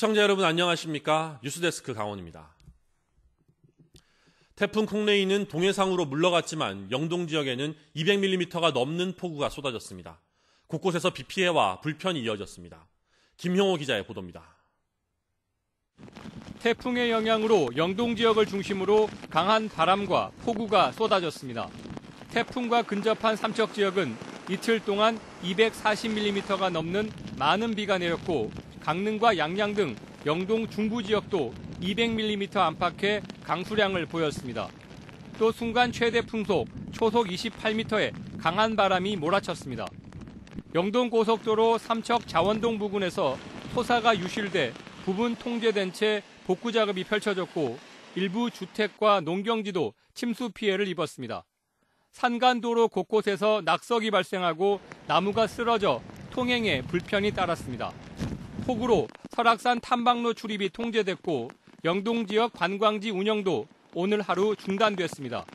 시청자 여러분 안녕하십니까? 뉴스데스크 강원입니다. 태풍 콩레이는 동해상으로 물러갔지만 영동 지역에는 200mm가 넘는 폭우가 쏟아졌습니다. 곳곳에서 비 피해와 불편이 이어졌습니다. 김형호 기자의 보도입니다. 태풍의 영향으로 영동 지역을 중심으로 강한 바람과 폭우가 쏟아졌습니다. 태풍과 근접한 삼척 지역은 이틀 동안 240mm가 넘는 많은 비가 내렸고 강릉과 양양 등 영동 중부 지역도 200mm 안팎의 강수량을 보였습니다. 또 순간 최대 풍속 초속 28m의 강한 바람이 몰아쳤습니다. 영동 고속도로 삼척 자원동 부근에서 토사가 유실돼 부분 통제된 채 복구 작업이 펼쳐졌고 일부 주택과 농경지도 침수 피해를 입었습니다. 산간도로 곳곳에서 낙석이 발생하고 나무가 쓰러져 통행에 불편이 따랐습니다. 폭우로 설악산 탐방로 출입이 통제됐고 영동 지역 관광지 운영도 오늘 하루 중단됐습니다.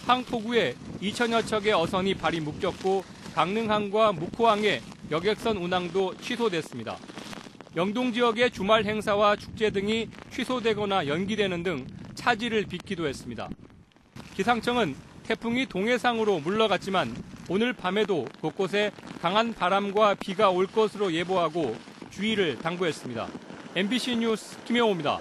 항폭우에 2천여 척의 어선이 발이 묶였고 강릉항과 묵호항의 여객선 운항도 취소됐습니다. 영동 지역의 주말 행사와 축제 등이 취소되거나 연기되는 등 차질을 빚기도 했습니다. 기상청은 태풍이 동해상으로 물러갔지만 오늘 밤에도 곳곳에 강한 바람과 비가 올 것으로 예보하고 주의를 당부했습니다. MBC 뉴스 김영호입니다.